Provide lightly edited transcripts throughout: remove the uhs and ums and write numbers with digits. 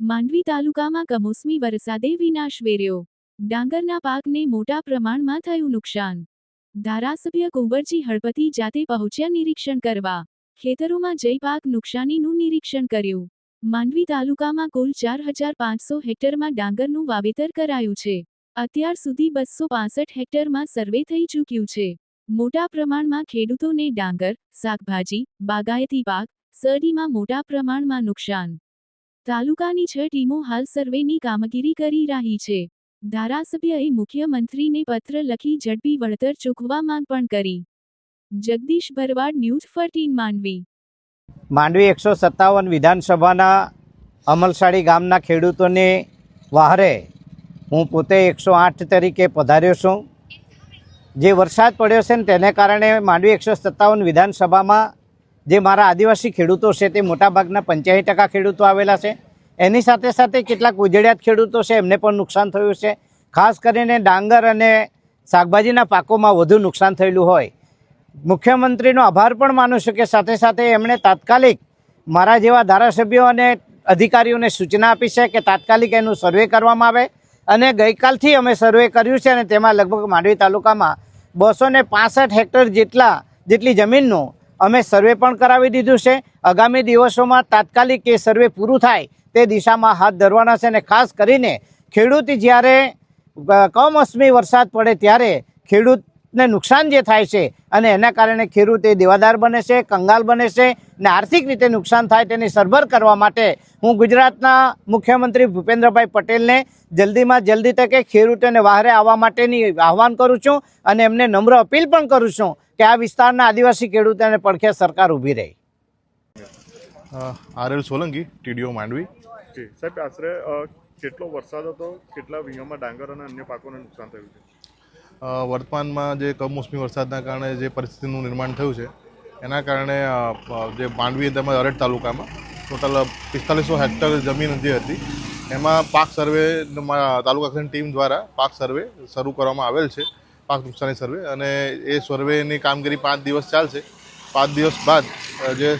માંડવી તાલુકામાં કમોસમી વરસાદે વિનાશ વેર્યો. ડાંગરના પાકને મોટા પ્રમાણમાં થયું નુકસાન. ધારાસભ્ય કુંવરજી હળપતિ જાતે પહોંચ્યા નિરીક્ષણ કરવા. ખેતરોમાં જઈ પાક નુકસાનીનું નિરીક્ષણ કર્યું. માંડવી તાલુકામાં કુલ 4500 હેક્ટરમાં ડાંગરનું વાવેતર કરાયું છે. અત્યાર સુધી 265 હેક્ટરમાં સર્વે થઈ ચૂક્યું છે. મોટા પ્રમાણમાં ખેડૂતોને ડાંગર, શાકભાજી, બાગાયતી પાક, શેરડીમાં મોટા પ્રમાણમાં નુકસાન. તાલુકાની 6 ટીમો હાલ સર્વેની કામગીરી કરી રહી છે. ધારાસભ્યએ મુખ્યમંત્રીને પત્ર લખી ઝડપી વળતર ચૂકવવા માંગ પણ કરી. જગદીશ ભરવાડ, ન્યૂઝ 14 માંડવી. માંડવી 157 વિધાનસભાના અમલસાડી ગામના ખેડૂતોને વહારે હું પોતે 108 તરીકે પધાર્યો છું. જે વરસાદ પડ્યો છે ને તેને કારણે માંડવી 157 વિધાનસભામાં જે મારા આદિવાસી ખેડૂતો છે તે મોટાભાગના 85% ખેડૂતો આવેલા છે. એની સાથે સાથે કેટલાક ઉજળિયાત ખેડૂતો છે એમને પણ નુકસાન થયું છે. ખાસ કરીને ડાંગર અને શાકભાજીના પાકોમાં વધુ નુકસાન થયેલું હોય. મુખ્યમંત્રીનો આભાર પણ માનું છું કે સાથે સાથે એમણે તાત્કાલિક મારા જેવા ધારાસભ્યો અને અધિકારીઓને સૂચના આપી છે કે તાત્કાલિક એનું સર્વે કરવામાં આવે. અને ગઈકાલથી અમે સર્વે કર્યું છે અને તેમાં લગભગ માંડવી તાલુકામાં 265 હેક્ટર જેટલી જમીનનું અમે સર્વે પણ કરાવી દીધું છે. આગામી દિવસોમાં તાત્કાલિક એ સર્વે પૂરું થાય તે દિશામાં હાથ ધરવાના છે. અને ખાસ કરીને ખેડૂત જ્યારે કમોસમી વરસાદ પડે ત્યારે ખેડૂતને નુકસાન જે થાય છે અને એના કારણે ખેડૂત એ દેવાદાર બને છે, કંગાલ બને છે અને આર્થિક રીતે નુકસાન થાય તેની સરભર કરવા માટે હું ગુજરાતના મુખ્યમંત્રી ભૂપેન્દ્રભાઈ પટેલને જલ્દીમાં જલ્દી તકે ખેડૂતોને વહારે આવવા માટેની આહવાન કરું છું. અને એમને નમ્ર અપીલ પણ કરું છું કે આ વિસ્તારના આદિવાસી ખેડૂતોને પડખે સરકાર ઊભી રહી. આર.એલ. સોલંકી, ટીડીઓ માંડવી. સાહેબ, આશરે કેટલો વરસાદ હતો, કેટલા વીઘામાં ડાંગર અને અન્ય પાકોને નુકસાન થયું છે? વર્તમાનમાં જે કમોસમી વરસાદના કારણે જે પરિસ્થિતિનું નિર્માણ થયું છે એના કારણે જે માંડવી તેમજ અરેઠ તાલુકામાં ટોટલ 4500 હેક્ટર જમીન જે હતી એમાં પાક સર્વે તાલુકા કક્ષાની ટીમ દ્વારા પાક સર્વે શરૂ કરવામાં આવેલ છે, પાક નુકસાની સર્વે. અને એ સર્વેની કામગીરી 5 દિવસ ચાલશે. 5 દિવસ બાદ જે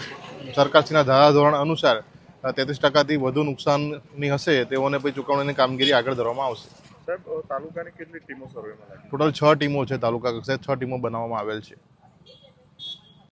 સરકારશ્રીના ધારાધોરણ અનુસાર 33%થી વધુ નુકસાનની હશે તેઓને પછી ચૂકવણીની કામગીરી આગળ ધરવામાં આવશે. સાહેબ, તાલુકાની કેટલી ટીમો સર્વેમાં લાગી? ટોટલ 6 ટીમો છે. તાલુકા કક્ષાએ 6 ટીમો બનાવવામાં આવેલ છે.